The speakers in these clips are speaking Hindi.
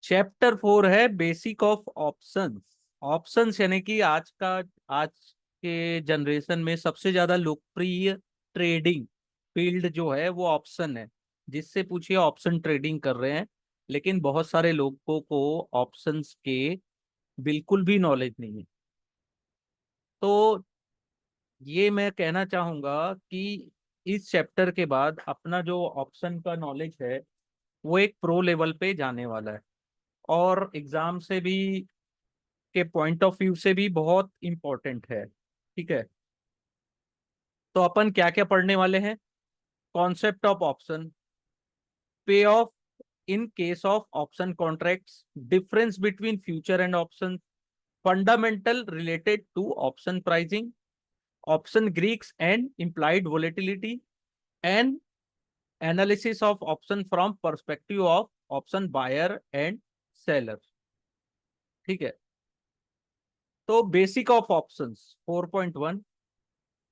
चैप्टर 4 है बेसिक ऑफ ऑप्शंस। ऑप्शंस यानी कि आज के जनरेशन में सबसे ज्यादा लोकप्रिय ट्रेडिंग फील्ड जो है वो ऑप्शन है। जिससे पूछिए ऑप्शन ट्रेडिंग कर रहे हैं, लेकिन बहुत सारे लोगों को ऑप्शंस के बिल्कुल भी नॉलेज नहीं है। तो ये मैं कहना चाहूंगा कि इस चैप्टर के बाद अपना जो ऑप्शन का नॉलेज है वो एक प्रो लेवल पे जाने वाला है, और एग्जाम से भी के पॉइंट ऑफ व्यू से भी बहुत इंपॉर्टेंट है। ठीक है, तो अपन क्या क्या पढ़ने वाले हैं? Concept of option, pay off in case of option contracts, difference between future and option, fundamental related to option pricing, option Greeks and implied volatility, and analysis of option from perspective of option buyer and seller. ठीक है, तो basic of options 4.1,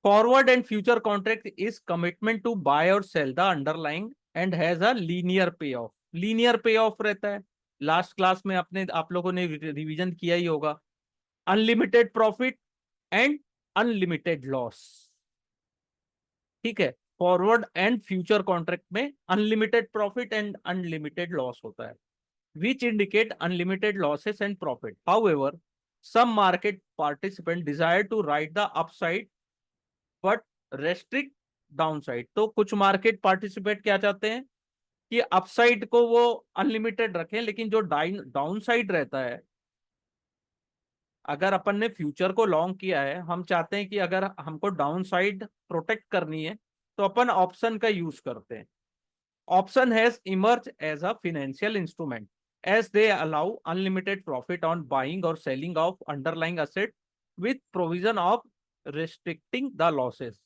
forward and future contract is commitment to buy or sell the underlying and has a linear payoff। linear payoff रहता है। लास्ट क्लास में अपने आप लोगों ने रिवीजन किया ही होगा। Unlimited profit and unlimited loss. ठीक है, फॉरवर्ड एंड फ्यूचर कॉन्ट्रैक्ट में unlimited profit and unlimited loss होता है, which indicate unlimited losses and profit। However, some market participants desire to ride the upside but restrict downside. तो कुछ मार्केट पार्टिसिपेट क्या चाहते हैं कि अपसाइड को वो अनलिमिटेड रखें, लेकिन जो डाउन साइड रहता है, अगर अपन ने फ्यूचर को लॉन्ग किया है, हम चाहते हैं कि अगर हमको डाउन साइड प्रोटेक्ट करनी है तो अपन ऑप्शन का यूज करते हैं। Option has emerge as a financial instrument as they allow unlimited profit on buying और selling of underlying asset with provision of restricting the losses.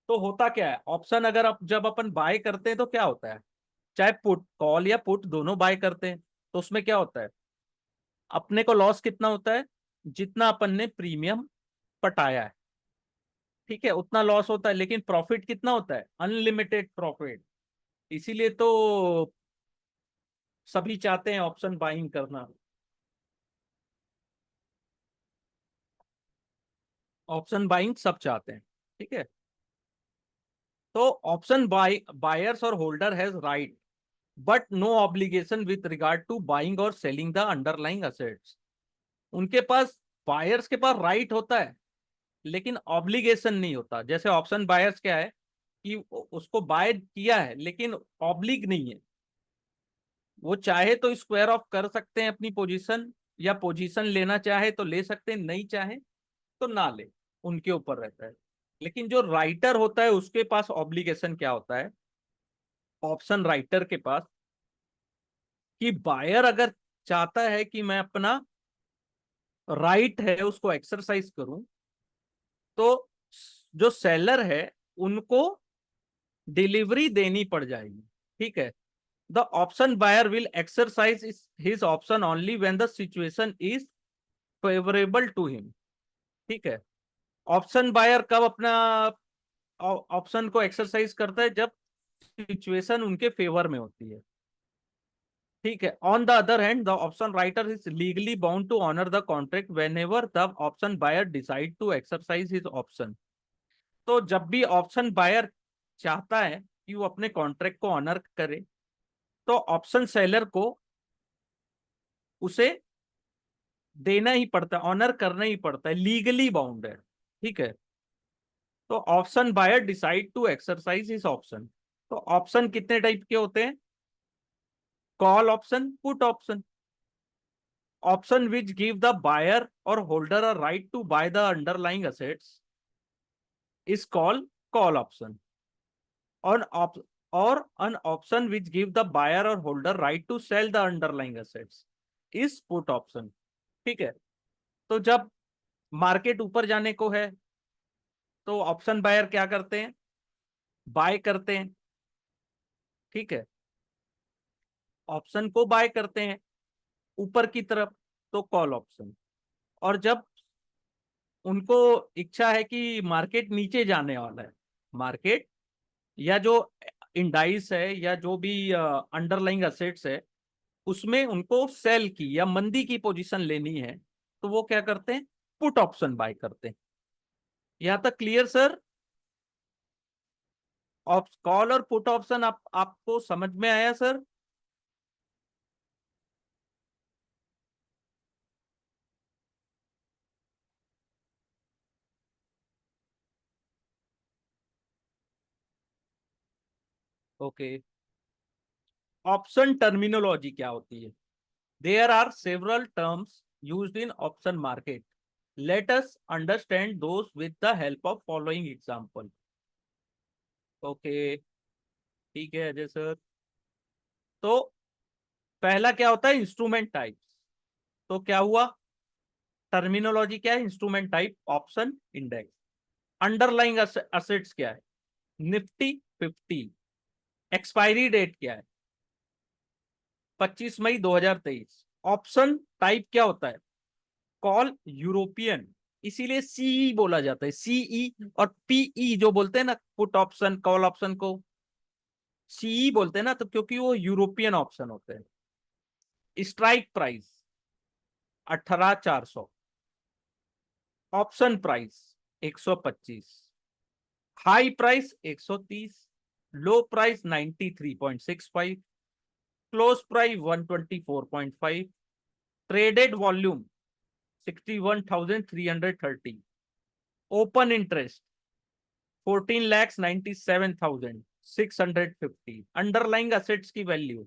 तो होता क्या है, ऑप्शन अगर जब अपन बाय करते हैं तो क्या होता है, चाहे पुट कॉल या पुट दोनों बाय करते हैं, तो उसमें क्या होता है, अपने को लॉस कितना होता है, जितना अपन ने प्रीमियम पटाया है, ठीक है, उतना लॉस होता है, लेकिन प्रॉफिट कितना होता है, अनलिमिटेड प्रॉफिट। इसीलिए तो सभी चाहते हैं ऑप्शन बाइंग करना। ऑप्शन बाइंग सब चाहते हैं। ठीक है, तो ऑप्शन बायर्स और holder has right but no obligation with regard to buying और सेलिंग द अंडरलाइंग असेट्स। उनके पास, बायर्स के पास राइट होता है लेकिन ऑब्लिगेशन नहीं होता। जैसे ऑप्शन बायर्स क्या है कि उसको बाय किया है लेकिन ऑब्लिग नहीं है, वो चाहे तो स्क्वायर ऑफ कर सकते हैं अपनी पोजीशन, या पोजीशन लेना चाहे तो ले सकते हैं, नहीं चाहे तो ना ले, उनके ऊपर रहता है। लेकिन जो राइटर होता है उसके पास ऑब्लिगेशन क्या होता है, ऑप्शन राइटर के पास, कि बायर अगर चाहता है कि मैं अपना राइट है उसको एक्सरसाइज करूं, तो जो सेलर है उनको डिलीवरी देनी पड़ जाएगी। ठीक है, the option buyer will exercise his option only when the situation is favourable to him. ठीक है, ऑप्शन बायर कब अपना ऑप्शन को एक्सरसाइज करता है, जब सिचुएशन उनके फेवर में होती है। ठीक है, on the other hand the option writer is legally bound to honour the contract whenever the option buyer decide to exercise his option. तो जब भी ऑप्शन बायर चाहता है कि वो अपने कॉन्ट्रैक्ट को ऑनर करे, तो ऑप्शन सेलर को उसे देना ही पड़ता है, ऑनर करना ही पड़ता है, लीगली बाउंड है। ठीक है, तो option buyer decide to exercise इस ऑप्शन। तो ऑप्शन कितने टाइप के होते हैं, call option, put option. Option which give the buyer और holder a right to buy the underlying assets is call call option. on op- or an option which give the buyer or holder right to sell the underlying assets is put option। ठीक है, तो जब मार्केट ऊपर जाने को है तो ऑप्शन बायर क्या करते हैं, बाय करते हैं। ठीक है, ऑप्शन को बाय करते हैं ऊपर की तरफ, तो कॉल ऑप्शन। और जब उनको इच्छा है कि मार्केट नीचे जाने वाला है, मार्केट या जो इंडाइस है या जो भी अंडरलाइंग असेट्स है उसमें उनको सेल की या मंदी की पोजीशन लेनी है, तो वो क्या करते हैं, पुट ऑप्शन बाय करते हैं। यहां तक क्लियर सर? कॉल और पुट ऑप्शन आपको समझ में आया सर? ओके। ऑप्शन टर्मिनोलॉजी क्या होती है? There are several terms used in option market. Let us understand those with the help of following example. Okay, ठीक है अजय सर। तो पहला क्या होता है, इंस्ट्रूमेंट टाइप्स। तो क्या हुआ, टर्मिनोलॉजी क्या है, instrument type, option, index. Underlying assets क्या है, निफ्टी 50। एक्सपायरी डेट क्या है, 25 मई 2023। ऑप्शन टाइप क्या होता है, कॉल, यूरोपियन। इसीलिए सीई बोला जाता है, सीई। और पीई जो बोलते हैं ना, पुट ऑप्शन कॉल ऑप्शन को सीई बोलते हैं ना, तो क्योंकि वो यूरोपियन ऑप्शन होते हैं। Strike price 18,400। Option price 125। High price 130। लो price 93.65। Close price 124.5। Traded volume 61,330। Open interest 14,97,650। Underlying assets की वैल्यू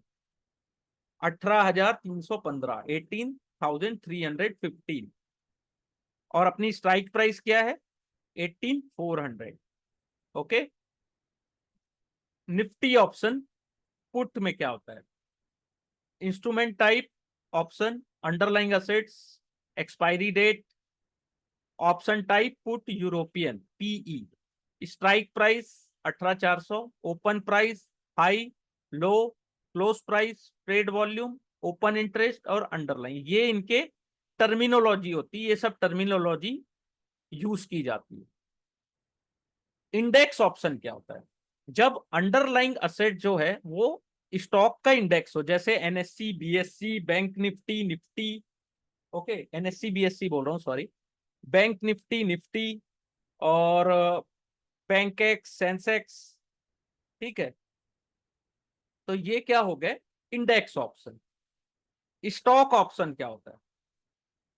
18,315, 18,315। और अपनी स्ट्राइक प्राइस क्या है, 18,400। ओके। निफ्टी ऑप्शन पुट में क्या होता है, instrument type, option, underlying assets, expiry date. Option type put, European, PE. Strike price 18,400। Open price, high, low, close price, trade volume, open interest और अंडरलाइन। ये इनके टर्मिनोलॉजी होती है, ये सब टर्मिनोलॉजी यूज की जाती है। इंडेक्स ऑप्शन क्या होता है, जब अंडरलाइंग असेट जो है वो स्टॉक का इंडेक्स हो, जैसे NSC, BSc, bank Nifty, Nifty. Okay, NSC BSc बोल रहा हूँ, सॉरी। बैंक निफ्टी, निफ्टी और बैंक एक्स, सेंसेक्स। ठीक है, तो ये क्या हो गए, इंडेक्स ऑप्शन। स्टॉक ऑप्शन क्या होता है,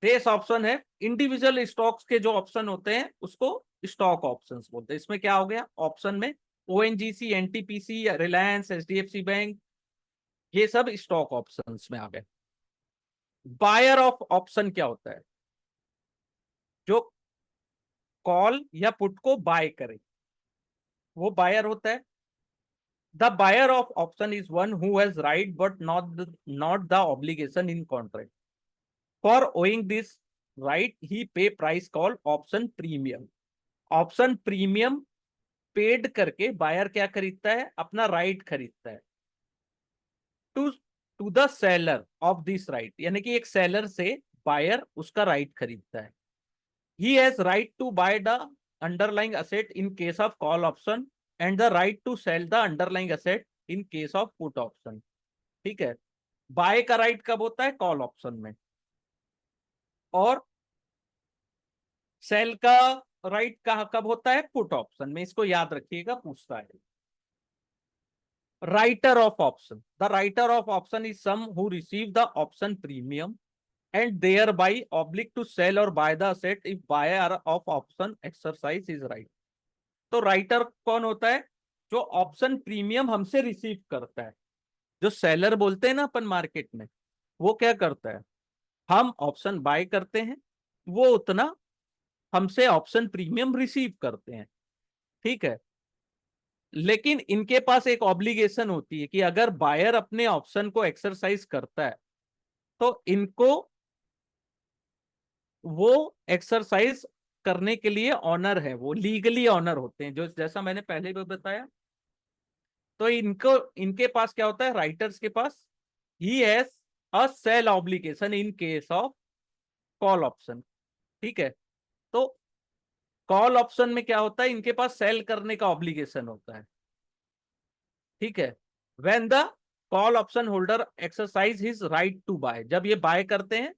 देश ऑप्शन है। इंडिविजुअल स्टॉक्स के जो ऑप्शन होते हैं उसको स्टॉक ऑप्शंस बोलते हैं। इसमें क्या हो गया, ऑप्शन में ONGC, NTPC, Reliance, HDFC bank, ये सब स्टॉक ऑप्शंस में आ गए। बायर ऑफ ऑप्शन क्या होता है, जो कॉल या पुट को बाय करे, वो बायर होता है। The buyer of option is one who has right but not the obligation in contract. For owing this right he pay price call option premium. Option premium paid करके बायर क्या खरीदता है, अपना राइट खरीदता है to to the seller of this right, यानी कि एक सेलर से बायर उसका राइट खरीदता है। He has right to buy the underlying asset in case of call option and the right to sell the underlying asset in case of put option. ठीक है, बाय का राइट कब होता है, कॉल ऑप्शन में। और सेल का राइट कब होता है, पुट ऑप्शन में। इसको याद रखिएगा, पूछता है। Writer of option, the writer of option is some who receive the option premium and thereby obliged to sell or buy the asset if buyer of option exercise his right। तो राइटर कौन होता है, जो ऑप्शन प्रीमियम हमसे रिसीव करता है। जो सेलर बोलते हैं ना अपन मार्केट में, वो क्या करता है, हम ऑप्शन बाय करते हैं, वो उतना हमसे ऑप्शन प्रीमियम रिसीव करते हैं। ठीक है, लेकिन इनके पास एक ऑब्लिगेशन होती है कि अगर बायर अपने ऑप्शन को एक्सरसाइज करता है तो इनको वो एक्सरसाइज करने के लिए ऑनर है, वो लीगली ऑनर होते हैं, जो जैसा मैंने पहले भी बताया। तो इनको, इनके पास क्या होता है, राइटर्स के पास, he has a sell obligation in case of call option. ठीक है, तो कॉल ऑप्शन में क्या होता है, इनके पास सेल करने का ऑब्लिगेशन होता है। ठीक है, when the call option holder exercise his right to buy, जब ये बाय करते हैं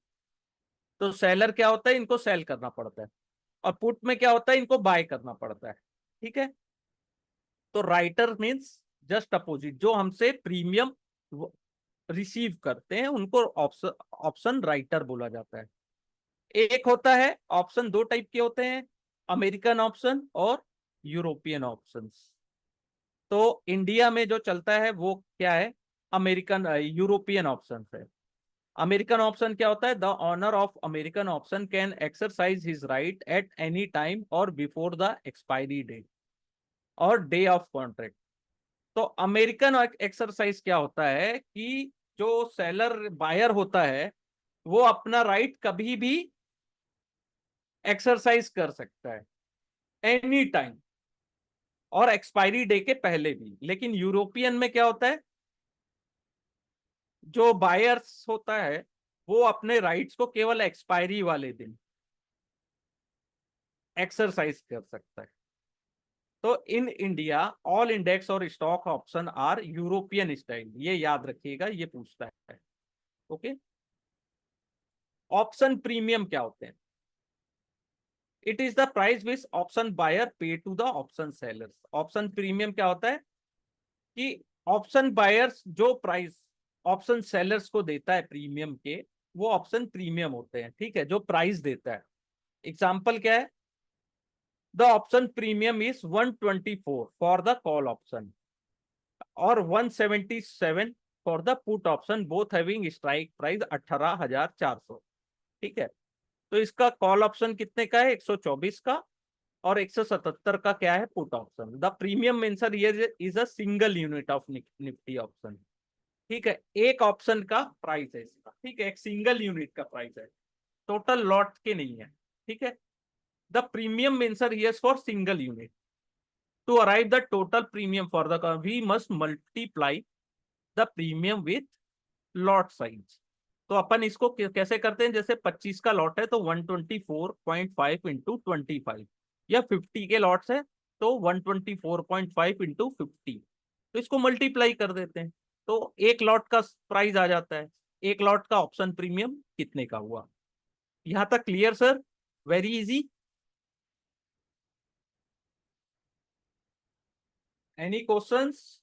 तो सेलर क्या होता है, इनको सेल करना पड़ता है, और पुट में क्या होता है, इनको बाय करना पड़ता है। ठीक है, तो राइटर मीन्स जस्ट अपोजिट, जो हमसे प्रीमियम रिसीव करते हैं उनको ऑप्शन ऑप्शन राइटर बोला जाता है। एक होता है ऑप्शन, दो टाइप के होते हैं, अमेरिकन ऑप्शन और यूरोपियन ऑप्शंस। तो इंडिया में जो चलता है वो क्या है, अमेरिकन यूरोपियन ऑप्शन है। अमेरिकन ऑप्शन क्या होता है, the owner of American option can exercise his right at any time और बिफोर द एक्सपायरी डेट और डे ऑफ कॉन्ट्रैक्ट। तो अमेरिकन एक्सरसाइज क्या होता है कि जो सेलर बायर होता है वो अपना राइट कभी भी एक्सरसाइज कर सकता है एनी टाइम और एक्सपायरी डे के पहले भी। लेकिन यूरोपियन में क्या होता है, जो बायर्स होता है वो अपने राइट्स को केवल एक्सपायरी वाले दिन एक्सरसाइज कर सकता है। तो इन इंडिया ऑल इंडेक्स और stock option are European style, ये याद रखिएगा, ये पूछता है। ओके, ऑप्शन प्रीमियम क्या होते हैं, it is the price which option buyer pay to the option sellers. Option premium क्या होता है कि ऑप्शन बायर्स जो प्राइस ऑप्शन सेलर्स को देता है प्रीमियम के, वो ऑप्शन प्रीमियम होते हैं। ठीक है, जो प्राइस देता है। एग्जाम्पल क्या है, the option premium is 124 for the call option और 177 for the put option, both having strike price 18,400। ठीक है, तो इसका कॉल ऑप्शन कितने का है, 124 का, और 177 का क्या है, put option. The premium mention here is a single unit of Nifty option. ठीक है, एक ऑप्शन का प्राइस है इसका। ठीक है, एक सिंगल यूनिट का प्राइस है, टोटल लॉट के नहीं है। ठीक है, the premium mention here for single unit. To arrive the total premium for the we must multiply the premium with lot size. तो अपन इसको कैसे करते हैं, जैसे 25 का लॉट है तो 124.5 इंटू 25, या 50 के लॉट्स है तो 124.5 इंटू 50, तो इसको मल्टीप्लाई कर देते हैं तो एक लॉट का प्राइस आ जाता है। एक लॉट का ऑप्शन प्रीमियम कितने का हुआ। यहां तक clear sir, very easy. Any questions.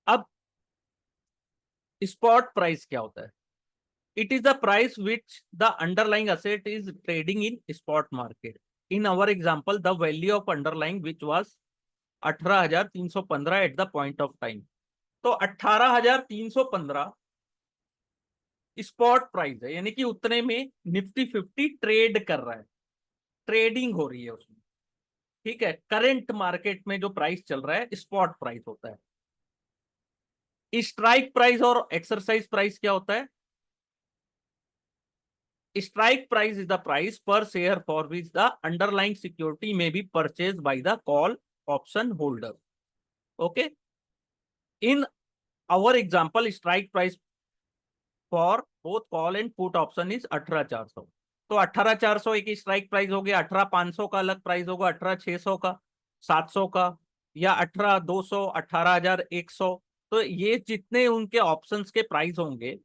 अब स्पॉट प्राइस क्या होता है, it is the price which the underlying asset is trading in spot market. In our example, the value of underlying which was 18,315 at the point of time. तो 18,315 स्पॉट प्राइस है, यानी कि उतने में निफ्टी 50 ट्रेड कर रहा है, ट्रेडिंग हो रही है उसमें। ठीक है, करंट मार्केट में जो प्राइस चल रहा है स्पॉट प्राइस होता है। स्ट्राइक प्राइस और एक्सरसाइज प्राइस क्या होता है, strike price is the price per share for which the underlying security may be purchased by the call option holder. Okay, in our example strike price for both call and put option is 18,400। तो 18,400 एक स्ट्राइक प्राइस हो गया, 18,500 का अलग प्राइस होगा, 18,600 का, 700 का, या 18,200, 18,100। तो ये जितने उनके ऑप्शंस के प्राइस होंगे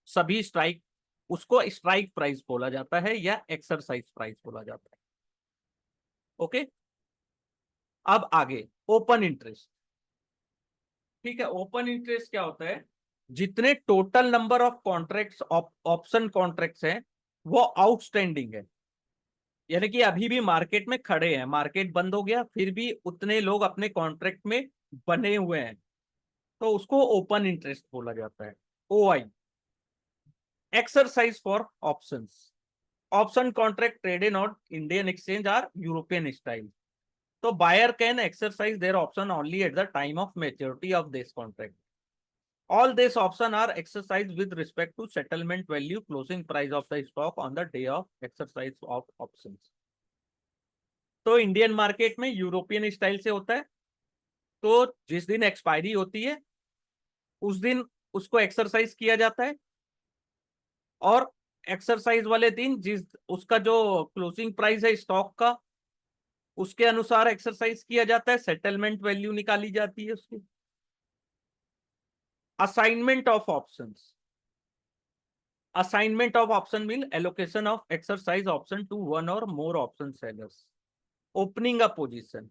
सभी स्ट्राइक, उसको स्ट्राइक प्राइस बोला जाता है या एक्सरसाइज प्राइस बोला जाता है। ओके, अब आगे ओपन इंटरेस्ट। ठीक है, ओपन इंटरेस्ट क्या होता है, जितने total number of contracts option contracts हैं वो आउटस्टैंडिंग है, यानी कि अभी भी मार्केट में खड़े हैं, मार्केट बंद हो गया फिर भी उतने लोग अपने कॉन्ट्रैक्ट में बने हुए हैं, तो उसको ओपन इंटरेस्ट बोला जाता है, OI। Exercise for options, option contract traded on Indian exchange are European style. तो buyer can exercise their option only at the time of maturity of this contract. All these options are exercised with respect to settlement value, closing price of the stock on the day of exercise of options. तो इंडियन मार्केट में यूरोपियन स्टाइल से होता है, तो जिस दिन एक्सपायरी होती है उस दिन उसको एक्सरसाइज किया जाता है, और एक्सरसाइज वाले दिन जिस उसका जो क्लोजिंग प्राइस है स्टॉक का, उसके अनुसार एक्सरसाइज किया जाता है, सेटलमेंट वैल्यू निकाली जाती है उसकी। Assignment of options, assignment of option mean allocation of exercise option to one or more option sellers. Opening a position,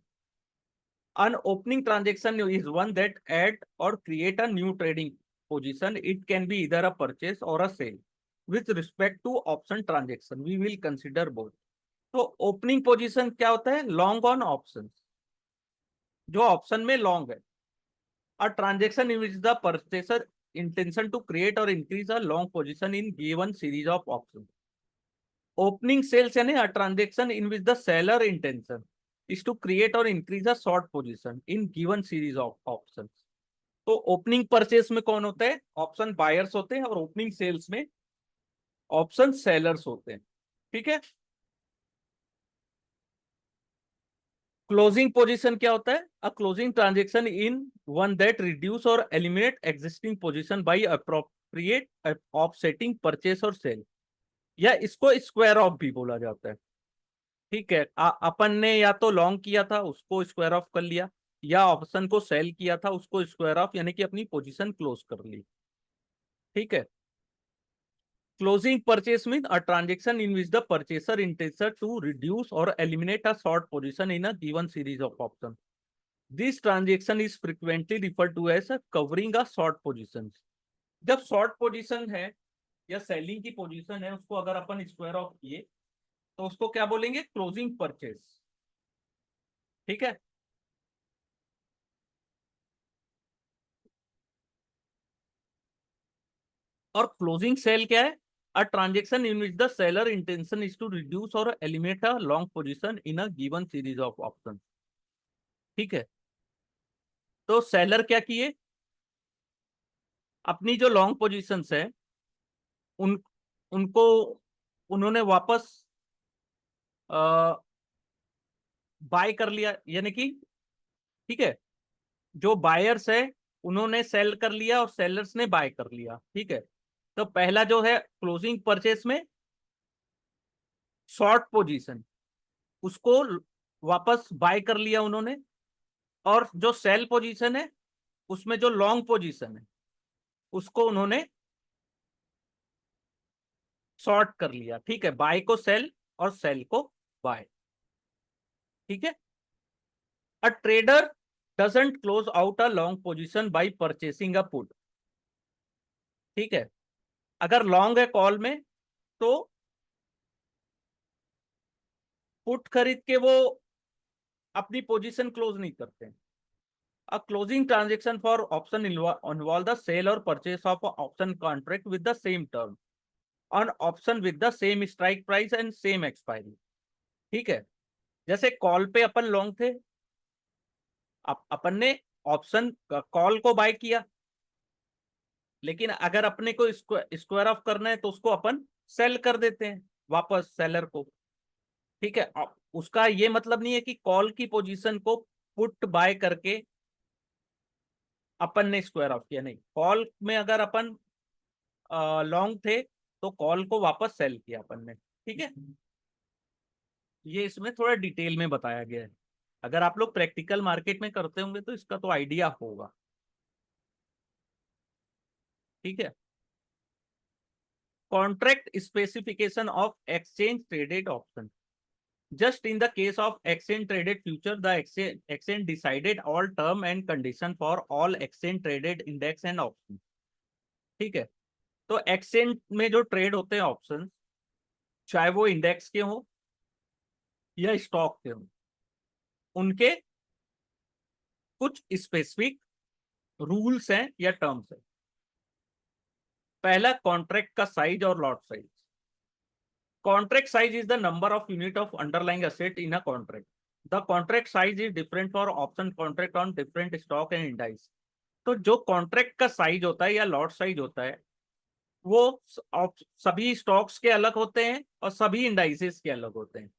an opening transaction is one that add or create a new trading position. It can be either a purchase or a sale. With respect to option transaction, we will consider both. तो ओपनिंग पोजीशन क्या होता है? लॉन्ग ऑन ऑप्शन, जो ऑप्शन में लॉन्ग है। A transaction in which the purchaser intention to create or increase a long position in given series of options. Opening sales यानी a transaction in which the seller intention is to create or increase a short position in given series of options. तो ओपनिंग परचेस में कौन होता है? ऑप्शन बायर्स होते हैं, और ओपनिंग सेल्स में ऑप्शन सेलर्स होते हैं। ठीक है। क्लोजिंग पोजीशन क्या होता है? A closing transaction in one that reduce और eliminate existing position by appropriate offsetting purchase और सेल, या इसको स्क्वायर ऑफ भी बोला जाता है। ठीक है। अपन ने या तो लॉन्ग किया था उसको स्क्वायर ऑफ कर लिया, या ऑप्शन को सेल किया था उसको स्क्वायर ऑफ, यानी कि अपनी पोजीशन क्लोज कर ली। ठीक है। Closing purchase mean a transaction in which the purchaser intention to reduce और eliminate a short position in a given series of option. This transaction is frequently refer to as covering a short position. जब शॉर्ट पोजीशन है या सेलिंग की पोजीशन है, उसको अगर अपन स्क्वायर ऑफ किए तो उसको क्या बोलेंगे? Closing purchase. ठीक है। और क्लोजिंग सेल क्या है? A transaction in which the seller intention is to reduce और eliminate a long position in a given series of option. ठीक है। तो सेलर क्या किए? अपनी जो लॉन्ग पोजीशंस है उन उनको उन्होंने वापस बाय कर लिया, यानी कि ठीक है, जो बायर्स है उन्होंने सेल कर लिया और सेलर्स ने बाय कर लिया। ठीक है। तो पहला जो है क्लोजिंग परचेस में शॉर्ट पोजीशन, उसको वापस बाय कर लिया उन्होंने, और जो सेल पोजीशन है उसमें जो लॉन्ग पोजीशन है उसको उन्होंने शॉर्ट कर लिया। ठीक है। बाय को सेल और सेल को बाय। ठीक है। A trader doesn't close out a long position by purchasing a put. ठीक है। अगर लॉन्ग है कॉल में तो पुट खरीद के वो अपनी पोजीशन क्लोज नहीं करते। A closing transaction for option involve the sale or purchase of a option contract with the same term on option with the same strike price and same expiry। ठीक है। जैसे कॉल पे अपन लॉन्ग थे, अपन ने ऑप्शन कॉल को बाय किया, लेकिन अगर अपने को स्क्वायर ऑफ करना है तो उसको अपन सेल कर देते हैं वापस सेलर को। ठीक है। उसका ये मतलब नहीं है कि कॉल की पोजीशन को पुट बाय करके अपन ने स्क्वायर ऑफ किया, नहीं। कॉल में अगर अपन लॉन्ग थे तो कॉल को वापस सेल किया अपन ने। ठीक है। ये इसमें थोड़ा डिटेल में बताया गया है। अगर आप लोग प्रैक्टिकल मार्केट में करते होंगे तो इसका तो आइडिया होगा। ठीक है। Contract specification of exchange traded option. Just in the case of exchange traded future, the exchange decided all term and condition for all exchange traded index and option. ठीक है। तो एक्सचेंज में जो ट्रेड होते हैं ऑप्शन, चाहे वो इंडेक्स के हो या स्टॉक के हो, उनके कुछ स्पेसिफिक रूल्स हैं या टर्म्स है। पहला, कॉन्ट्रैक्ट का साइज और lot size. Contract size is the number of unit of underlying asset in a contract. The contract size is different for option contract on different stock and indices. तो जो कॉन्ट्रैक्ट का साइज होता है या लॉट साइज होता है, वो सभी स्टॉक्स के अलग होते हैं और सभी इंडाइसेस के अलग होते हैं।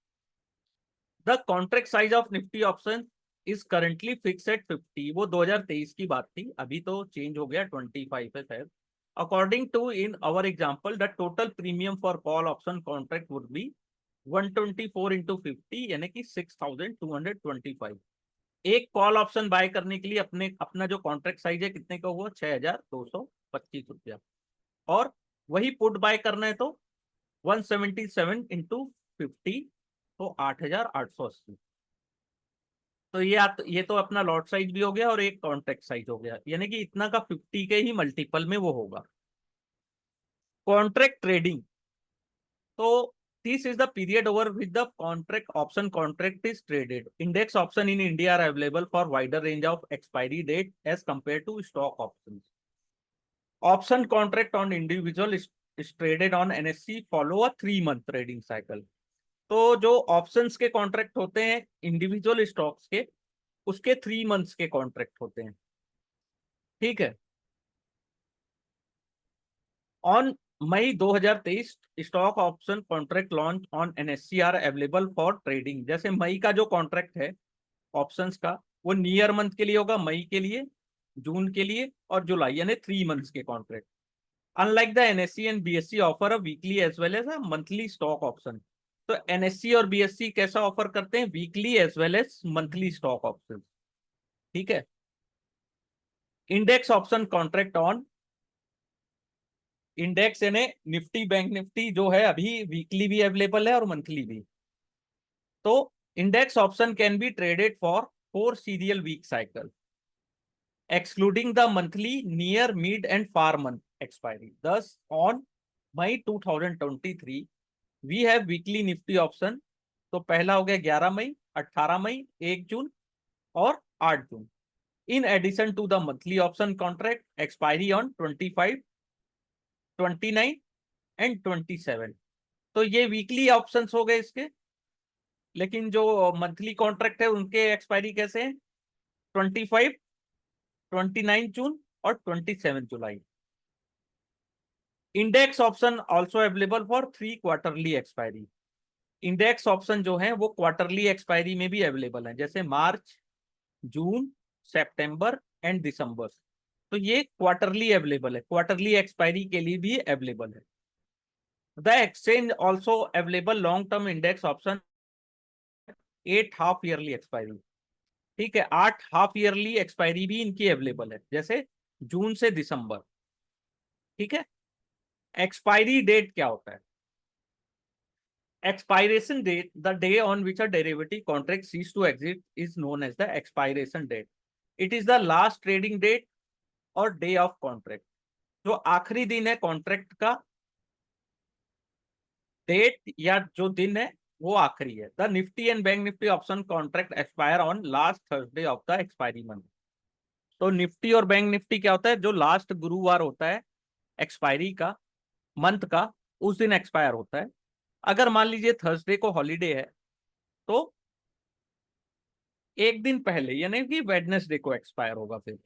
The contract size of Nifty option is currently fix eight 50। वो 2023 की बात थी, अभी तो चेंज हो गया, 25 है शायद। According to in our example, the total premium for call option contract would be 124 into 50 यानी कि 6225। एक कॉल ऑप्शन बाय करने के लिए अपना जो कॉन्ट्रैक्ट साइज है कितने का हुआ, 6225 रुपया। और वही पुट बाय करना है तो 177 इंटू 50 तो 8880। तो ये तो अपना लॉट साइज भी हो गया और एक कॉन्ट्रैक्ट साइज हो गया, यानी कि इतना का 50 के ही मल्टीपल में वो होगा। कॉन्ट्रैक्ट ट्रेडिंग, तो this is the period over which the contract is traded. Index option in India are available for wider range of expiry date as compared to stock options. Option contract on individual is traded on NSE follow a 3-month trading cycle. तो जो ऑप्शंस के कॉन्ट्रैक्ट होते हैं इंडिविजुअल स्टॉक्स के, उसके 3 मंथ्स के कॉन्ट्रैक्ट होते हैं। ठीक है। On May 2023 stock option contract launch on NSC are available for trading. जैसे मई का जो कॉन्ट्रैक्ट है ऑप्शंस का, वो नियर मंथ के लिए होगा, मई के लिए, जून के लिए और जुलाई, यानी 3 मंथ्स के contract. Unlike the NSC and BSC offer a weekly as well as a monthly stock option. तो एनएससी और बीएससी कैसा ऑफर करते हैं, weekly as well as monthly stock option. ठीक है। Index option contract on index यानी निफ्टी बैंक निफ्टी जो है अभी वीकली भी अवेलेबल है और मंथली भी। तो index option can be traded for 4 serial week cycle excluding the monthly near mid and far month expiry. Thus on May 2023 we have weekly Nifty option. तो पहला हो गया 11 मई, 18 मई, 1 जून और 8 जून। In addition to the monthly option contract expiry on 25, 29 and 27। तो ये वीकली ऑप्शंस हो गए इसके, लेकिन जो मंथली कॉन्ट्रैक्ट है उनके एक्सपायरी कैसे हैं, 25, 29 जून और 27 जुलाई। Index option also available for 3 quarterly expiry. Index option जो है वो क्वार्टरली एक्सपायरी में भी अवेलेबल है, जैसे मार्च, जून, सितंबर एंड दिसंबर। तो ये क्वार्टरली अवेलेबल है, क्वार्टरली एक्सपायरी के लिए भी अवेलेबल है। The exchange also available long term index option 8 half yearly expiry. ठीक है, 8 हाफ ईयरली एक्सपायरी भी इनकी अवेलेबल है, जैसे जून से दिसंबर। ठीक है। एक्सपायरी डेट क्या होता है, expiration date, the day on which a derivative contract cease to exist is known as the expiration date. It is the last trading date और day of contract। जो आखिरी दिन है कॉन्ट्रैक्ट का, डेट या जो दिन है वो आखिरी है। The Nifty and bank Nifty option contract expire on last Thursday of the expiry month. तो निफ्टी और बैंक निफ्टी क्या होता है, जो लास्ट गुरुवार होता है एक्सपायरी का, मंथ का, उस दिन एक्सपायर होता है। अगर मान लीजिए थर्सडे को हॉलीडे है तो एक दिन पहले यानी कि वेडनेसडे को एक्सपायर होगा, फिर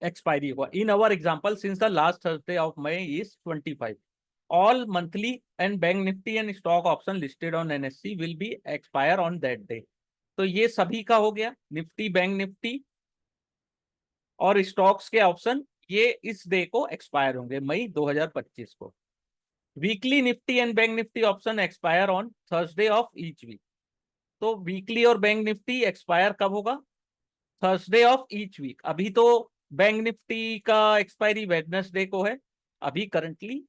एक्सपायरी होगा। In our example since the last Thursday of May is 25, all monthly and bank Nifty and stock option listed on NSC will be expire on that day. तो ये सभी का हो गया, निफ्टी, बैंक निफ्टी और स्टॉक्स के ऑप्शन, ये इस डे को एक्सपायर होंगे, मई 2025 को। Weekly Nifty and bank Nifty option expire on Thursday of each week. तो वीकली और बैंक निफ्टी एक्सपायर कब होगा, थर्सडे ऑफ ईच वीक। अभी तो बैंक निफ्टी का एक्सपायरी वेडनेसडे को है अभी करंटली,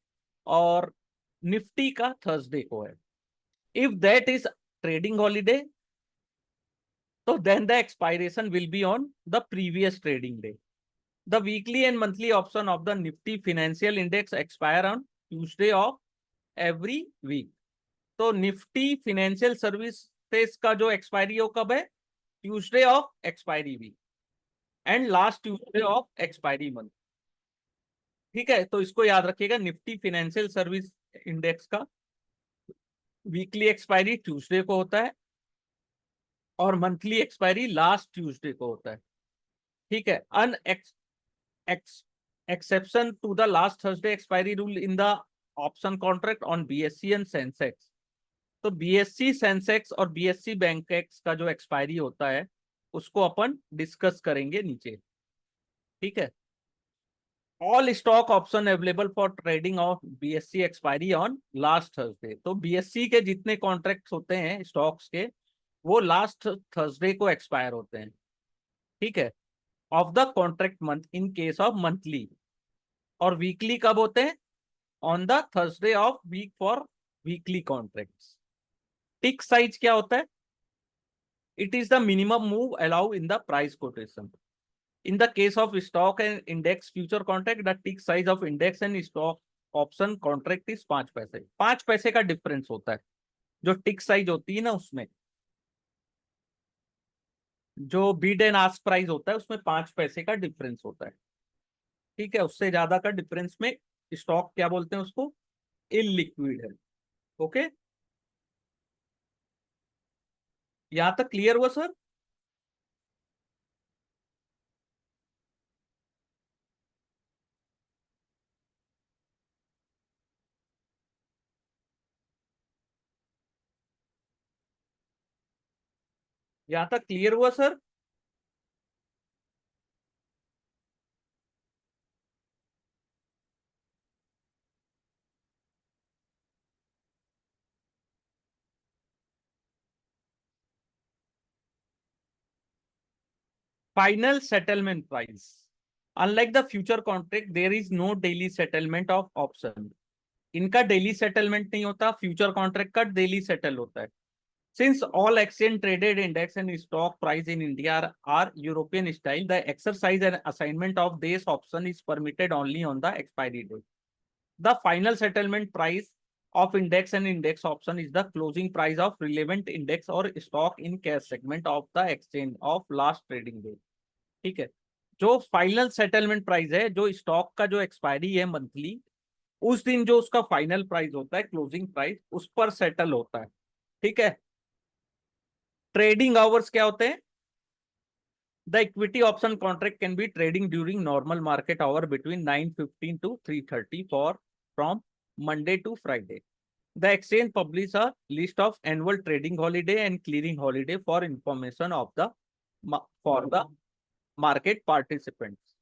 और निफ्टी का थर्सडे को है। If that is trading holiday तो then the expiration will be on the previous trading day. The weekly and monthly option of the Nifty financial index expire on Tuesday of every week. तो निफ्टी फिनेंशियल सर्विसेज का जो एक्सपायरी हो कब है, Tuesday of expiry week and last Tuesday of expiry month. ठीक है, तो इसको याद रखिएगा, निफ्टी फिनेंशियल सर्विस इंडेक्स का वीकली एक्सपायरी ट्यूसडे को होता है और मंथली एक्सपायरी लास्ट ट्यूसडे को होता है। ठीक है। An exception to the last Thursday expiry rule in the option contract on BSC and Sensex. तो बीएससी सेंसेक्स और बीएससी बैंकेक्स का जो एक्सपायरी होता है उसको अपन डिस्कस करेंगे नीचे। ठीक है। All stock option available for trading of BSc expiry on last Thursday. तो बीएससी के जितने कॉन्ट्रैक्ट्स होते हैं स्टॉक्स के, वो लास्ट थर्सडे को एक्सपायर होते हैं, ठीक है, of the contract month in case of monthly. और वीकली कब होते हैं? On the Thursday of week for weekly contracts. Tick size क्या होता है? It is the minimum move allow in the price quotation. In the case of stock and index future contract, the tick size of index and stock option contract is 5 पैसे। 5 पैसे का डिफरेंस होता है जो टिक साइज होती है ना, उसमें जो बीड एंड आस्क प्राइस होता है उसमें 5 पैसे का डिफरेंस होता है, ठीक है। उससे ज्यादा का डिफरेंस में स्टॉक क्या बोलते हैं उसको? इलिक्विड है। ओके, यहां तक क्लियर हुआ सर? यहां तक क्लियर हुआ sir? Final settlement price. Unlike the future contract there is no daily settlement of option. इनका डेली सेटलमेंट नहीं होता, फ्यूचर कॉन्ट्रैक्ट का डेली सेटल होता है। Since all exchange traded index and stock price in India are European style, the exercise and assignment of this option is permitted only on the expiry date. The final settlement price of index and index option is the closing price of relevant index or stock in cash segment of the exchange of last trading day। ठीक है, जो फाइनल सेटलमेंट प्राइस है, जो स्टॉक का जो एक्सपायरी है मंथली, उस दिन जो उसका फाइनल प्राइस होता है, क्लोजिंग प्राइस, उस पर सेटल होता है, ठीक है। ट्रेडिंग आवर्स क्या होते हैं? The equity option contract can be trading during normal market hour between 9:15 to 3:30 for from Monday to Friday. The exchange publish a list of annual trading holiday and clearing holiday for information of the for the market participants.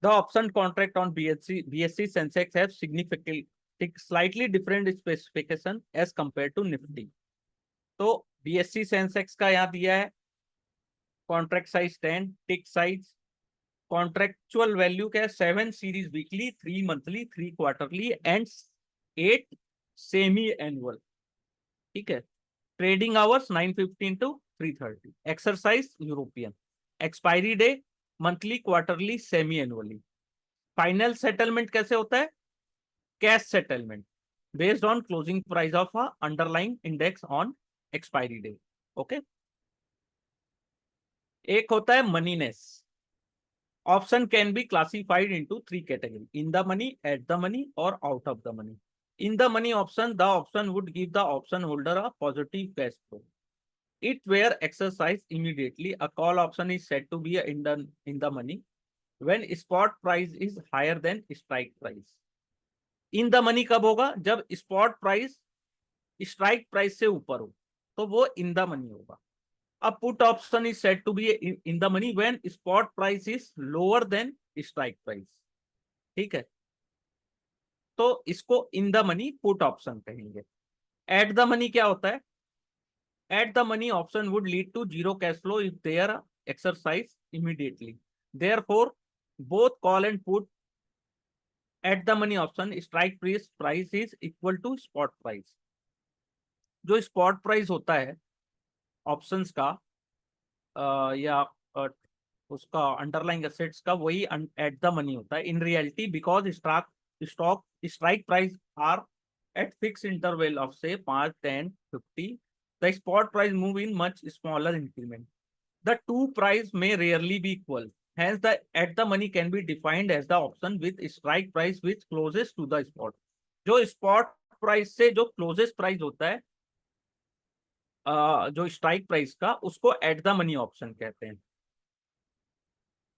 The option contract on BSE Sensex have significantly slightly different specification as compared to Nifty। तो BSE Sensex का यहाँ दिया है contract size 10, tick size, contractual value क्या है? 7 series weekly, 3 monthly, 3 quarterly and 8 semi annual, ठीक है। Trading hours 9:15 to 3:30। Exercise European. Expiry day monthly, quarterly, semi annually. Final settlement कैसे होता है? Cash settlement based on closing price of underlying index on expiry day. Okay, एक होता है moneyness. Option can be classified into 3 category: in the money, eight the money और out of the money. In the money option, the option would give the option holder a positive cash flow. It were exercised immediately. A call option is said to be in the money when spot price is higher than strike price। In the money कब होगा? जब स्पॉट प्राइस स्ट्राइक प्राइस से ऊपर हो, तो वो इन द मनी होगा। अब put option is said to be in the money when spot price is lower than strike price, ठीक है। तो इसको in the money put option कहेंगे। एट द मनी क्या होता है? At the money option would lead to zero cash flow if they are exercised immediately. Therefore, both call and put at the money option strike price is equal to spot price। जो spot price होता है ऑप्शंस का या उसका अंडरलाइंग एसेट्स का, वही एट द मनी होता है in reality, because stock strike price are at fixed interval of say 5, 10, 50, the spot price move in much smaller increment। The two price may rarely be equal, hence the at the money can be defined as the option with strike price which closest to the spot। जो spot price से जो closest price होता है जो strike price का, उसको at the money option कहते हैं।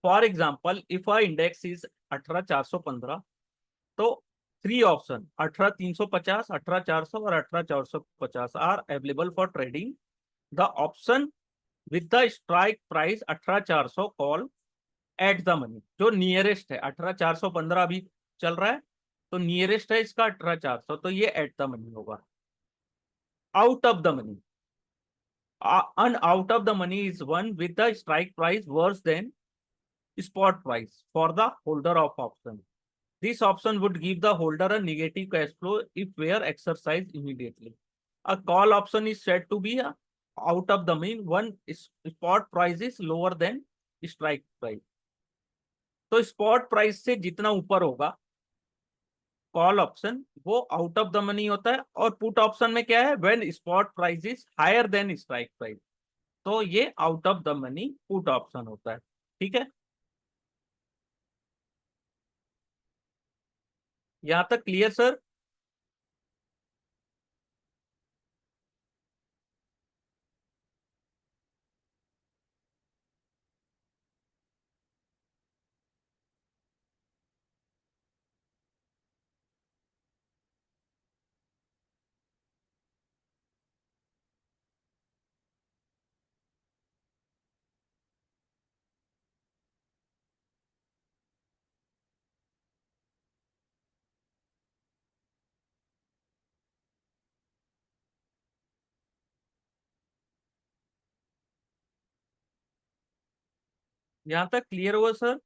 For example if a index is 18,415, तो 3 ऑप्शन 18,350, 18,400 और 18,450 are available for trading. The option with the strike price 18,400 call at the money, जो नियरेस्ट है, 18,415 अभी चल रहा है, तो नियरेस्ट है इसका 18,400, तो ये एट द मनी होगा। Out of the money, an out of the money is one with the strike price worse than spot price for the holder of option. This option would give the holder a negative cash flow if were exercised immediately. A call option is said to be out of the money when spot price is lower than strike price. तो स्पॉट प्राइस से जितना ऊपर होगा कॉल ऑप्शन, वो आउट ऑफ द मनी होता है। और पुट ऑप्शन में क्या है, when spot price is higher than strike price, तो ये out of the money put option होता है। ठीक है, यहां तक क्लियर सर? यहां तक क्लियर हुआ सर?